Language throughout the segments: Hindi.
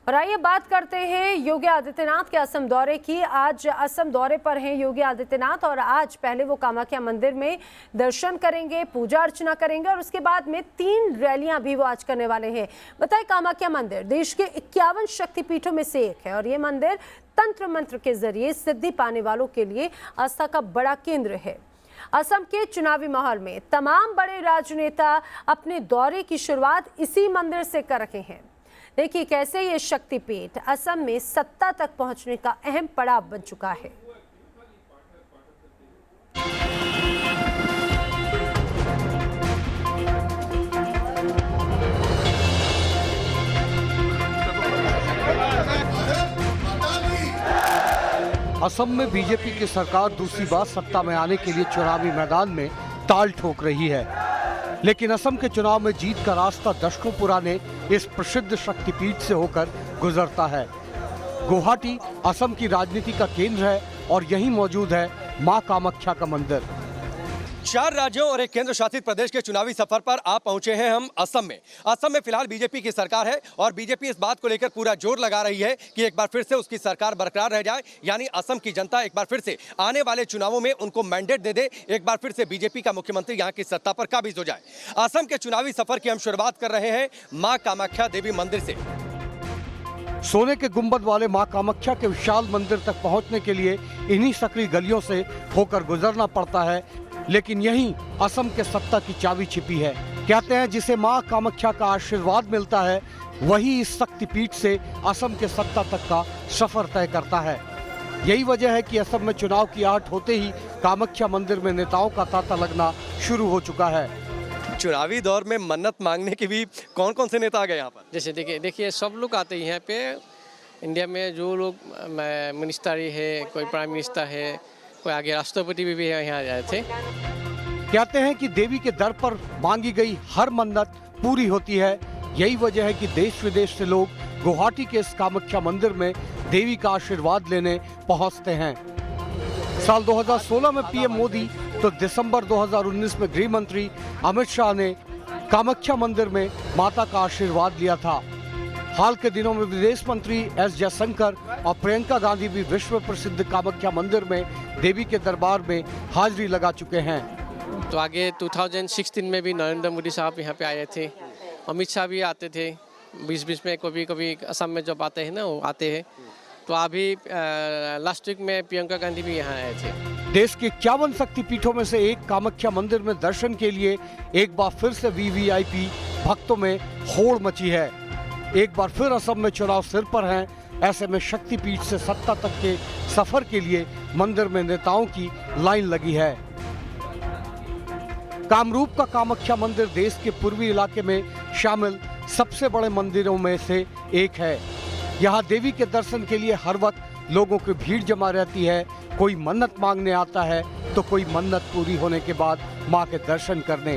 और आइए बात करते हैं योगी आदित्यनाथ के असम दौरे की। आज असम दौरे पर हैं योगी आदित्यनाथ और आज पहले वो कामाख्या मंदिर में दर्शन करेंगे, पूजा अर्चना करेंगे और उसके बाद में 3 रैलियां भी वो आज करने वाले हैं। बताएं, कामाख्या मंदिर देश के 51 शक्तिपीठों में से एक है और ये मंदिर तंत्र मंत्र के जरिए सिद्धि पाने वालों के लिए आस्था का बड़ा केंद्र है। असम के चुनावी माहौल में तमाम बड़े राजनेता अपने दौरे की शुरुआत इसी मंदिर से कर रहे हैं। देखिए कैसे ये शक्तिपीठ असम में सत्ता तक पहुंचने का अहम पड़ाव बन चुका है। असम में बीजेपी की सरकार दूसरी बार सत्ता में आने के लिए चुनावी मैदान में ताल ठोक रही है, लेकिन असम के चुनाव में जीत का रास्ता दशकों पुराने इस प्रसिद्ध शक्तिपीठ से होकर गुजरता है। गुवाहाटी असम की राजनीति का केंद्र है और यहीं मौजूद है मां कामाख्या का मंदिर। 4 राज्यों और एक केंद्र शासित प्रदेश के चुनावी सफर पर आप पहुंचे हैं हम असम में। असम में फिलहाल बीजेपी की सरकार है और बीजेपी इस बात को लेकर पूरा जोर लगा रही है कि एक बार फिर से उसकी सरकार बरकरार रह जाए, यानी असम की जनता एक बार फिर से आने वाले चुनावों में उनको मैंडेट दे दे, एक बार फिर से बीजेपी का मुख्यमंत्री यहाँ की सत्ता पर काबिज हो जाए। असम के चुनावी सफर की हम शुरुआत कर रहे हैं मां कामाख्या देवी मंदिर से। सोने के गुंबद वाले मां कामाख्या के विशाल मंदिर तक पहुंचने के लिए इन्हीं सकरी गलियों से होकर गुजरना पड़ता है, लेकिन यहीं असम के सत्ता की चाबी छिपी है। कहते हैं जिसे मां कामाख्या का आशीर्वाद मिलता है वही इस शक्तिपीठ से असम के सत्ता तक का सफर तय करता है। यही वजह है कि असम में चुनाव की आहट होते ही कामाख्या मंदिर में नेताओं का तांता लगना शुरू हो चुका है। चुनावी दौर में मन्नत मांगने के भी कौन कौन से नेता आ गए यहाँ पर? जैसे देखिए सब लोग आते हैं यहाँ पे। इंडिया में जो लोग मिनिस्टर है, कोई प्राइम मिनिस्टर है, कोई आगे राष्ट्रपति भी यहाँ आए थे। कहते हैं कि देवी के दर पर मांगी गई हर मन्नत पूरी होती है। यही वजह है कि देश विदेश से लोग गुवाहाटी के इस कामाख्या मंदिर में देवी का आशीर्वाद लेने पहुंचते हैं। साल 2016 में पीएम मोदी तो दिसंबर 2019 में गृह मंत्री अमित शाह ने कामाख्या मंदिर में माता का आशीर्वाद लिया था। हाल के दिनों में विदेश मंत्री एस जयशंकर और प्रियंका गांधी भी विश्व प्रसिद्ध कामाख्या मंदिर में देवी के दरबार में हाजिरी लगा चुके हैं। तो आगे 2016 में भी नरेंद्र मोदी साहब यहाँ पे आए थे, अमित शाह भी आते थे, बीच में कभी असम में जब आते हैं ना वो आते हैं। तो अभी लास्ट वीक में प्रियंका गांधी भी यहाँ आए थे। देश के 51 शक्तिपीठों में से एक कामाख्या मंदिर में दर्शन के लिए एक बार फिर से वीवीआईपी भक्तों में होड़ मची है। एक बार फिर असम में चुनाव सिर पर हैं। ऐसे में शक्तिपीठ से सत्ता तक के सफर के लिए मंदिर में नेताओं की लाइन लगी है। कामरूप का कामाख्या मंदिर देश के पूर्वी इलाके में शामिल सबसे बड़े मंदिरों में से एक है। यहाँ देवी के दर्शन के लिए हर वक्त लोगों की भीड़ जमा रहती है। कोई मन्नत मांगने आता है तो कोई मन्नत पूरी होने के बाद मां के दर्शन करने।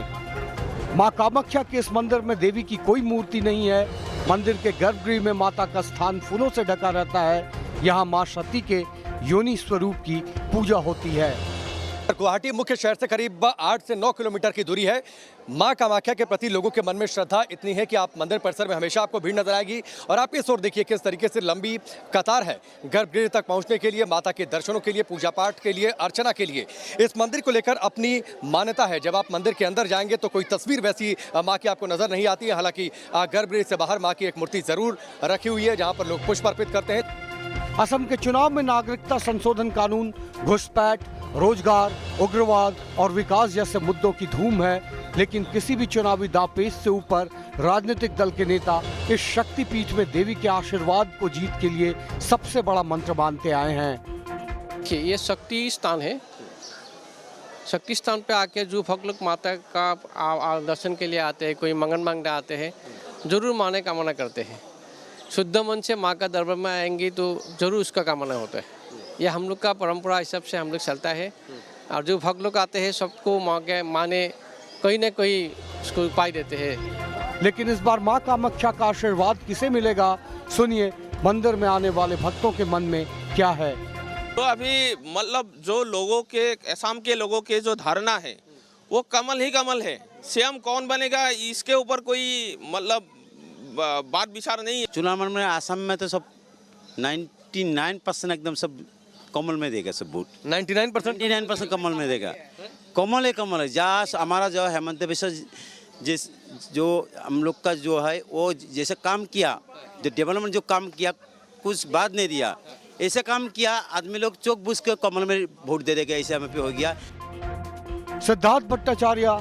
मां कामाख्या के इस मंदिर में देवी की कोई मूर्ति नहीं है। मंदिर के गर्भगृह में माता का स्थान फूलों से ढका रहता है। यहाँ मां सती के योनि स्वरूप की पूजा होती है। गुवाहाटी मुख्य शहर से करीब 8 से 9 किलोमीटर की दूरी है। मां कामाख्या के प्रति लोगों के मन में श्रद्धा इतनी है कि आप मंदिर परिसर में हमेशा आपको भीड़ नजर आएगी। और आप इस ओर देखिए किस तरीके से लंबी कतार है गर्भगृह तक पहुंचने के लिए, माता के दर्शनों के लिए, पूजा पाठ के लिए, अर्चना के लिए। इस मंदिर को लेकर अपनी मान्यता है। जब आप मंदिर के अंदर जाएंगे तो कोई तस्वीर वैसी माँ की आपको नजर नहीं आती है। हालांकि गर्भगृह से बाहर माँ की एक मूर्ति जरूर रखी हुई है जहाँ पर लोग पुष्प अर्पित करते हैं। असम के चुनाव में नागरिकता संशोधन कानून, घुसपैठ, रोजगार, उग्रवाद और विकास जैसे मुद्दों की धूम है, लेकिन किसी भी चुनावी दांवपेच से ऊपर राजनीतिक दल के नेता इस शक्तिपीठ में देवी के आशीर्वाद को जीत के लिए सबसे बड़ा मंत्र मानते आए हैं। कि ये शक्ति स्थान है। शक्ति स्थान पे आके जो भक्त लोग माता का दर्शन के लिए आते हैं, कोई मंगन मांगने आते हैं, जरूर माने कामना करते हैं। शुद्ध मन से माँ का दरबार में आएंगी तो जरूर उसका कामना होता है। यह हम लोग का परंपरा हिसाब से हम लोग चलता है। और जो भक्त लोग आते हैं सबको माने कोई न कोई उसको उपाय देते हैं। लेकिन इस बार मां कामाख्या का आशीर्वाद किसे मिलेगा? सुनिए मंदिर में आने वाले भक्तों के मन में क्या है। तो अभी मतलब जो लोगों के, असम के लोगों के जो धारणा है वो कमल ही कमल है। सीएम कौन बनेगा इसके ऊपर कोई मतलब बात विचार नहीं है। चुनाव में आसाम में तो सब 99% एकदम सब कमल में देगा सब वोट। 99%? 99% कमल में देगा। कमल है जहाँ हमारा जो हेमंत बिश्व जिस जो हम लोग का जो है वो जैसे काम किया, जो डेवलपमेंट जो काम किया, कुछ बात नहीं दिया, ऐसे काम किया, आदमी लोग चौक बुझ के कमल में वोट दे देगा, ऐसे हमें पे हो गया। सिद्धार्थ भट्टाचार्य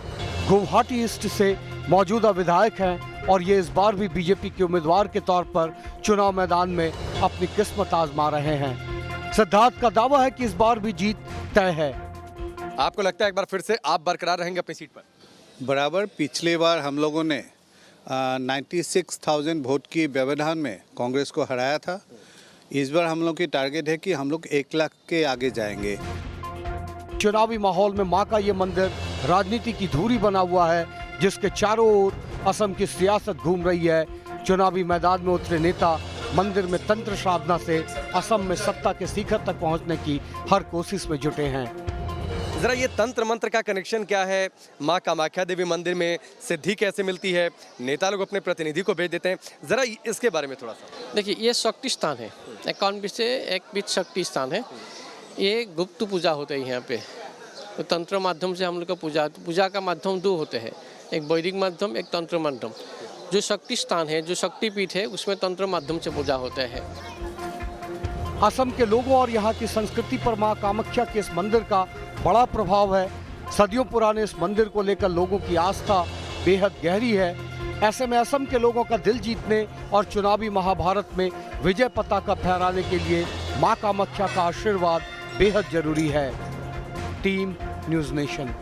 गुवाहाटी ईस्ट से मौजूदा विधायक हैं और ये इस बार भी बीजेपी के उम्मीदवार के तौर पर चुनाव मैदान में अपनी किस्मत आजमा रहे हैं। सिद्धार्थ का दावा है कि इस बार भी जीत तय है। आपको लगता है एक बार फिर से आप बरकरार रहेंगे अपनी सीट पर? बराबर पिछले बार हम लोगों ने 96,000 वोट की व्यवधान में कांग्रेस को हराया था। इस बार हम लोग की टारगेट है कि हम लोग 1 लाख के आगे जाएंगे। चुनावी माहौल में मां का ये मंदिर राजनीति की धुरी बना हुआ है, जिसके चारों ओर असम की सियासत घूम रही है। चुनावी मैदान में उतरे नेता मंदिर में तंत्र साधना से असम में सत्ता के शिखर तक पहुंचने की हर कोशिश में जुटे हैं। जरा ये तंत्र मंत्र का कनेक्शन क्या है? माँ कामाख्या देवी मंदिर में सिद्धि कैसे मिलती है? नेता लोग अपने प्रतिनिधि को भेज देते हैं, जरा इसके बारे में थोड़ा सा। देखिए, ये शक्ति स्थान है, 51 से एक बीच शक्ति स्थान है। ये गुप्त पूजा होते हैं यहाँ पे, तो तंत्र माध्यम से हम लोग का पूजा का माध्यम 2 होते हैं, एक वैदिक माध्यम, एक तंत्र माध्यम। जो शक्ति स्थान है, जो शक्तिपीठ है, उसमें तंत्र माध्यम से पूजा होते हैं। असम के लोगों और यहाँ की संस्कृति पर मां कामाख्या के इस मंदिर का बड़ा प्रभाव है। सदियों पुराने इस मंदिर को लेकर लोगों की आस्था बेहद गहरी है। ऐसे में असम के लोगों का दिल जीतने और चुनावी महाभारत में विजय पताका फहराने के लिए मां कामाख्या का आशीर्वाद बेहद जरूरी है। Team news nation.